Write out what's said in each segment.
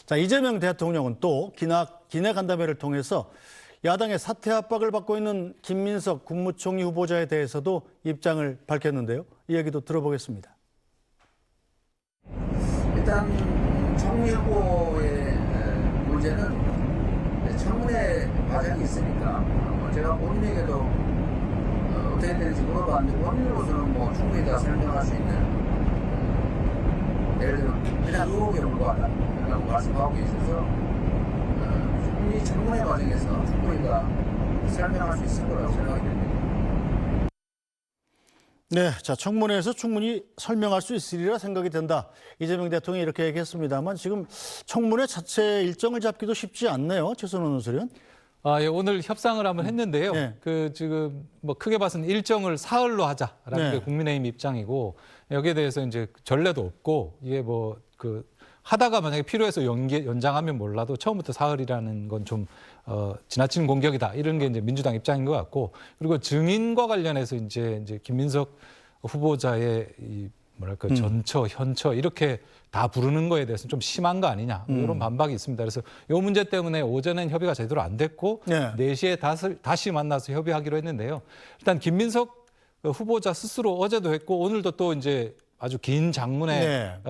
자, 이재명 대통령은 또 기내 간담회를 통해서 야당의 사퇴 압박을 받고 있는 김민석 국무총리 후보자에 대해서도 입장을 밝혔는데요. 이 얘기도 들어보겠습니다. 일단 총리 후보의 문제는 청문회 과정이 있으니까 제가 본인에게도 어떻게 되는지 물어봤는데 본인으로서는 충분히 다 설명할 수 있는 예를 들어 그냥 의혹에 불과하다라고 말씀하고 계셔서 충분히 청문회 과정에서 충분히 다 설명할 수 있을 거라고 생각이 됩니다. 네, 자, 청문회에서 충분히 설명할 수 있으리라 생각이 된다. 이재명 대통령이 이렇게 얘기했습니다만 지금 청문회 자체 일정을 잡기도 쉽지 않네요. 최선원 의원은. 예, 오늘 협상을 한번 했는데요. 네. 지금 크게 봐서는 일정을 사흘로 하자라는 네. 게 국민의힘 입장이고 여기에 대해서 이제 전례도 없고 이게 하다가 만약에 필요해서 연장하면 몰라도 처음부터 사흘이라는 건 좀 지나친 공격이다 이런 게 이제 민주당 입장인 것 같고 그리고 증인과 관련해서 이제 김민석 후보자의 전처, 현처 이렇게 다 부르는 거에 대해서는 좀 심한 거 아니냐 이런 반박이 있습니다. 그래서 이 문제 때문에 오전엔 협의가 제대로 안 됐고 네. 4시에 다시 만나서 협의하기로 했는데요. 일단 김민석 후보자 스스로 어제도 했고 오늘도 또 이제 아주 긴 장문의 네.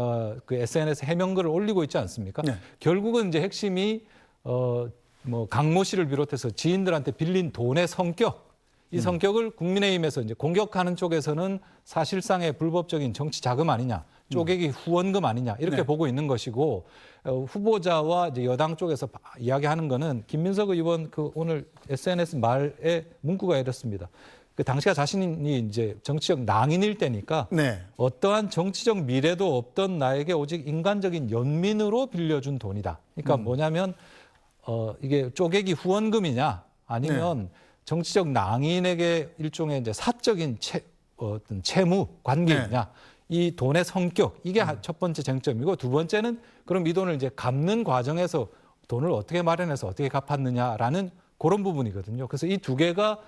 SNS 해명글을 올리고 있지 않습니까? 네. 결국은 이제 핵심이 강모 씨를 비롯해서 지인들한테 빌린 돈의 성격, 이 성격을 국민의힘에서 이제 공격하는 쪽에서는 사실상의 불법적인 정치 자금 아니냐, 쪼개기 후원금 아니냐 이렇게 네. 보고 있는 것이고 후보자와 이제 여당 쪽에서 이야기하는 거는 김민석 의원 오늘 SNS 말에 문구가 이렇습니다. 당시가 자신이 이제 정치적 낭인일 때니까 네. 어떠한 정치적 미래도 없던 나에게 오직 인간적인 연민으로 빌려준 돈이다. 그러니까 뭐냐면 이게 쪼개기 후원금이냐 아니면 정치적 낭인에게 일종의 이제 사적인 어떤 채무 관계이냐 이 돈의 성격 이게 첫 번째 쟁점이고 두 번째는 그럼 이 돈을 이제 갚는 과정에서 돈을 어떻게 마련해서 어떻게 갚았느냐라는 그런 부분이거든요. 그래서 이 두 개가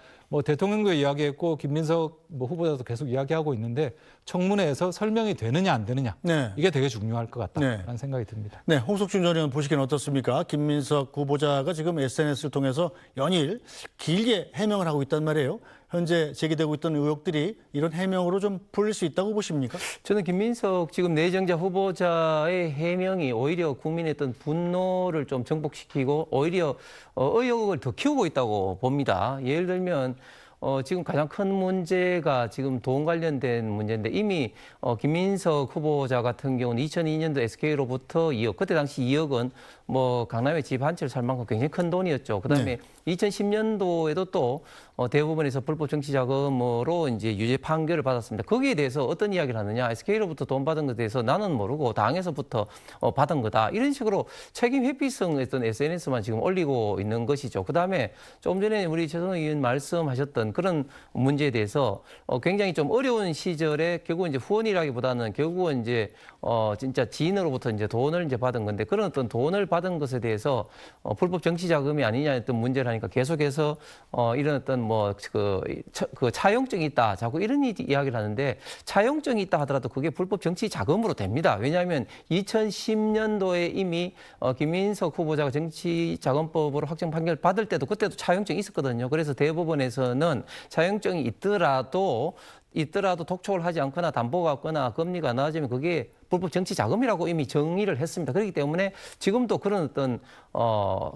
대통령도 이야기했고 김민석 후보자도 계속 이야기하고 있는데 청문회에서 설명이 되느냐 안 되느냐 네. 이게 되게 중요할 것 같다라는 생각이 듭니다. 네, 홍석준 전 의원 보시기엔 어떻습니까? 김민석 후보자가 지금 SNS를 통해서 연일 길게 해명을 하고 있단 말이에요. 현재 제기되고 있던 의혹들이 이런 해명으로 좀 풀릴 수 있다고 보십니까? 저는 김민석 지금 내정자 후보자의 해명이 오히려 국민의 어떤 분노를 좀 정복시키고 오히려 의혹을 더 키우고 있다고 봅니다. 예를 들면 지금 가장 큰 문제가 지금 돈 관련된 문제인데 이미 김민석 후보자 같은 경우는 2002년도 SK로부터 2억, 그때 당시 2억은 강남에 집 한 채를 살 만큼 굉장히 큰 돈이었죠. 그다음에 2010년도에도 또 대법원에서 불법 정치 자금으로 이제 유죄 판결을 받았습니다. 거기에 대해서 어떤 이야기를 하느냐? SK로부터 돈 받은 것에 대해서 나는 모르고 당에서부터 받은 거다. 이런 식으로 책임 회피성 어떤 SNS만 지금 올리고 있는 것이죠. 그다음에 조금 전에 우리 최선호 의원 말씀하셨던 그런 문제에 대해서 굉장히 좀 어려운 시절에 결국 이제 후원이라기보다는 결국은 이제 진짜 지인으로부터 이제 돈을 이제 받은 건데 그런 어떤 돈을 받은 것에 대해서 불법 정치 자금이 아니냐 했던 문제를 하니까 계속해서 이런 어떤 그 차용증이 있다 자꾸 이런 이야기를 하는데 차용증이 있다 하더라도 그게 불법 정치 자금으로 됩니다. 왜냐하면 2010년도에 이미 김민석 후보자가 정치자금법으로 확정 판결 받을 때도 그때도 차용증이 있었거든요. 그래서 대법원에서는 차용증이 있더라도 독촉을 하지 않거나 담보가 없거나 금리가 낮으면 그게 불법 정치 자금이라고 이미 정의를 했습니다. 그렇기 때문에 지금도 그런 어떤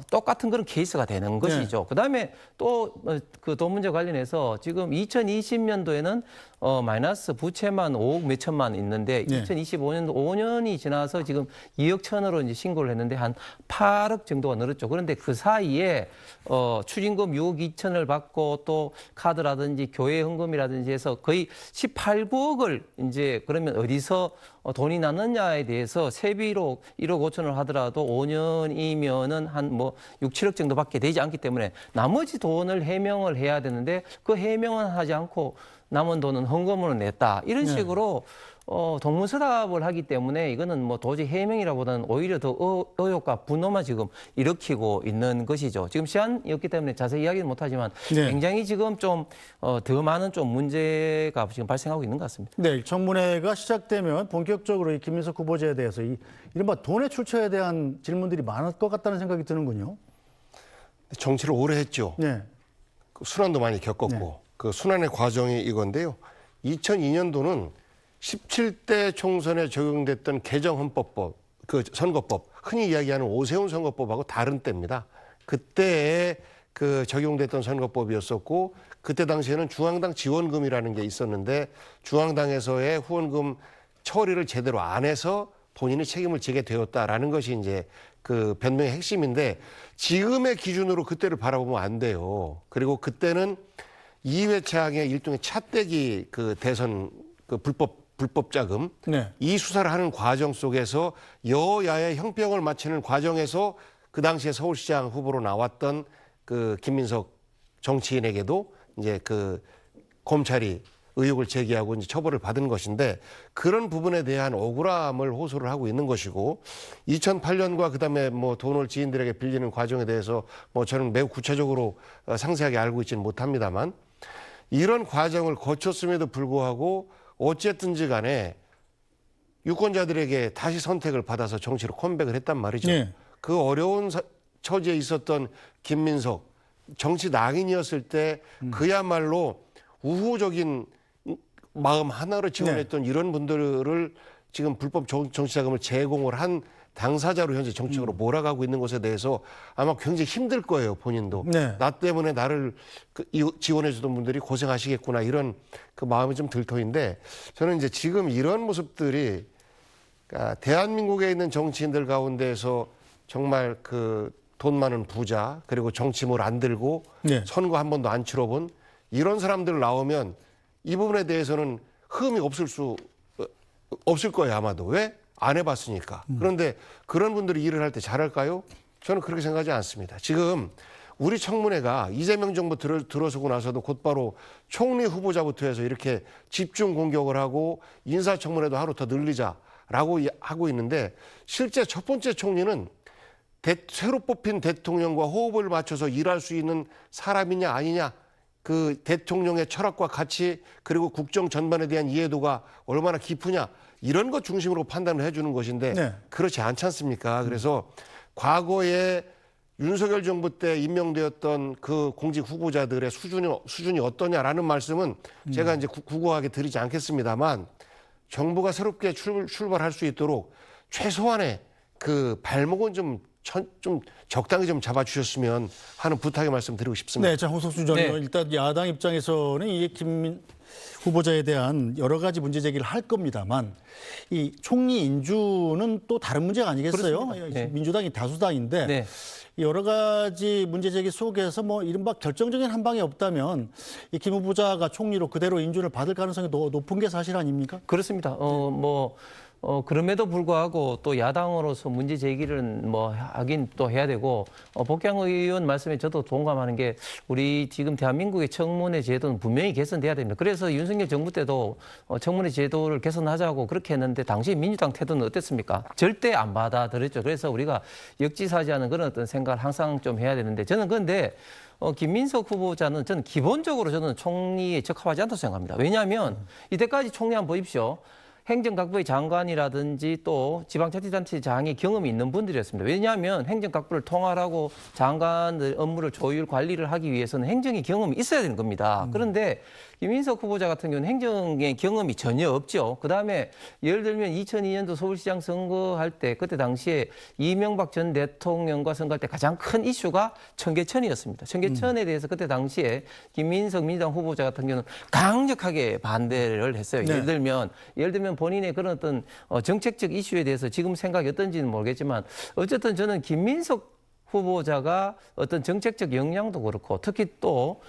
똑같은 그런 케이스가 되는 것이죠. 그다음에 또 그 돈 문제 관련해서 지금 2020년도에는 마이너스 부채만 5억 몇 천만 있는데 2025년도 5년이 지나서 지금 2억 천으로 이제 신고를 했는데 한 8억 정도가 늘었죠. 그런데 그 사이에 추징금 6억 2천을 받고 또 카드라든지 교회 헌금이라든지 해서 거의 18, 9억을 이제 그러면 어디서 돈이 났느냐에 대해서 세비로 1억 5천을 하더라도 5년이면은 한 6, 7억 정도밖에 되지 않기 때문에 나머지 돈을 해명을 해야 되는데 그 해명은 하지 않고 남은 돈은 헌금으로 냈다. 이런 식으로 동문서답을 하기 때문에 이거는 뭐 도저히 해명이라보다는 오히려 더 의혹과 분노만 지금 일으키고 있는 것이죠. 지금 시한이었기 때문에 자세히 이야기는 못하지만 네. 굉장히 지금 좀 더 많은 좀 문제가 지금 발생하고 있는 것 같습니다. 네, 청문회가 시작되면 본격적으로 이 김민석 후보자에 대해서 이른바 돈의 출처에 대한 질문들이 많을 것 같다는 생각이 드는군요. 정치를 오래 했죠. 네. 그 순환도 많이 겪었고 네. 그 순환의 과정이 이건데요. 2002년도는 17대 총선에 적용됐던 개정헌법법, 그 선거법, 흔히 이야기하는 오세훈 선거법하고 다른 때입니다. 그때에 그 적용됐던 선거법이었었고 그때 당시에는 중앙당 지원금이라는 게 있었는데 중앙당에서의 후원금 처리를 제대로 안 해서 본인이 책임을 지게 되었다라는 것이 이제 그 변명의 핵심인데 지금의 기준으로 그때를 바라보면 안 돼요. 그리고 그때는 이회창의 일종의 차떼기 그 대선 그 불법 자금 네. 이 수사를 하는 과정 속에서 여야의 형평을 맞추는 과정에서 그 당시에 서울시장 후보로 나왔던 그 김민석 정치인에게도 이제 그 검찰이 의혹을 제기하고 이제 처벌을 받은 것인데 그런 부분에 대한 억울함을 호소를 하고 있는 것이고 2008년과 그다음에 뭐 돈을 지인들에게 빌리는 과정에 대해서 뭐 저는 매우 구체적으로 상세하게 알고 있지는 못합니다만 이런 과정을 거쳤음에도 불구하고 어쨌든지 간에 유권자들에게 다시 선택을 받아서 정치로 컴백을 했단 말이죠. 네. 그 어려운 처지에 있었던 김민석 정치 낭인이었을 때 그야말로 우호적인 마음 하나로 지원했던 이런 분들을 지금 불법 정치자금을 제공을 한 당사자로 현재 정치적으로 몰아가고 있는 것에 대해서 아마 굉장히 힘들 거예요, 본인도. 네. 나 때문에 나를 지원해주던 분들이 고생하시겠구나 이런 그 마음이 좀 들 터인데 저는 이제 지금 이런 모습들이 그러니까 대한민국에 있는 정치인들 가운데에서 정말 그 돈 많은 부자 그리고 정치물 안 들고 네. 선거 한 번도 안 치러본 이런 사람들 나오면 이 부분에 대해서는 흠이 없을 거예요 아마도. 왜? 안 해봤으니까. 그런데 그런 분들이 일을 할 때 잘할까요? 저는 그렇게 생각하지 않습니다. 지금 우리 청문회가 이재명 정부 들어서고 나서도 곧바로 총리 후보자부터 해서 이렇게 집중 공격을 하고 인사청문회도 하루 더 늘리자라고 하고 있는데 실제 첫 번째 총리는 새로 뽑힌 대통령과 호흡을 맞춰서 일할 수 있는 사람이냐 아니냐 그 대통령의 철학과 가치 그리고 국정 전반에 대한 이해도가 얼마나 깊으냐 이런 것 중심으로 판단을 해주는 것인데 네. 그렇지 않지 않습니까? 그래서 과거에 윤석열 정부 때 임명되었던 그 공직 후보자들의 수준이 어떠냐라는 말씀은 제가 이제 구구하게 드리지 않겠습니다만 정부가 새롭게 출발할 수 있도록 최소한의 그 발목은 좀 적당히 좀 잡아주셨으면 하는 부탁의 말씀 드리고 싶습니다. 네, 자, 홍석준 전 의원 네. 일단 야당 입장에서는 이 김민 후보자에 대한 여러 가지 문제 제기를 할 겁니다만 이 총리 인준은 또 다른 문제가 아니겠어요? 그렇습니다. 네. 민주당이 다수당인데 네. 여러 가지 문제 제기 속에서 뭐 이른바 결정적인 한 방이 없다면 이 김 후보자가 총리로 그대로 인준을 받을 가능성이 더 높은 게 사실 아닙니까? 그렇습니다. 그럼에도 불구하고 또 야당으로서 문제 제기를 뭐 하긴 또 해야 되고, 복향 의원 말씀에 저도 동감하는 게 우리 지금 대한민국의 청문회 제도는 분명히 개선돼야 됩니다. 그래서 윤석열 정부 때도 청문회 제도를 개선하자고 그렇게 했는데 당시 민주당 태도는 어땠습니까? 절대 안 받아들였죠. 그래서 우리가 역지사지하는 그런 어떤 생각을 항상 좀 해야 되는데 저는 그런데 김민석 후보자는 저는 기본적으로 저는 총리에 적합하지 않다고 생각합니다. 왜냐하면 이때까지 총리 한번 보십시오. 행정각부의 장관이라든지 또 지방자치단체장의 경험이 있는 분들이었습니다. 왜냐하면 행정각부를 통할하고 장관의 업무를 조율 관리를 하기 위해서는 행정의 경험이 있어야 되는 겁니다. 그런데 김민석 후보자 같은 경우는 행정의 경험이 전혀 없죠. 그다음에 예를 들면 2002년도 서울시장 선거할 때 그때 당시에 이명박 전 대통령과 선거할 때 가장 큰 이슈가 청계천이었습니다. 청계천에 대해서 그때 당시에 김민석 민주당 후보자 같은 경우는 강력하게 반대를 했어요. 네. 예를 들면 본인의 그런 어떤 정책적 이슈에 대해서 지금 생각이 어떤지는 모르겠지만 어쨌든 저는 김민석 후보자가 어떤 정책적 역량도 그렇고 특히 또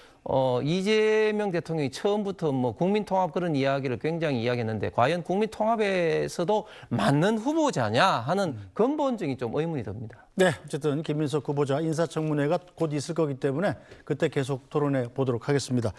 이재명 대통령이 처음부터 뭐 국민통합 그런 이야기를 굉장히 이야기했는데 과연 국민통합에서도 맞는 후보자냐 하는 근본적인 좀 의문이 듭니다. 네, 어쨌든 김민석 후보자 인사청문회가 곧 있을 거기 때문에 그때 계속 토론해 보도록 하겠습니다.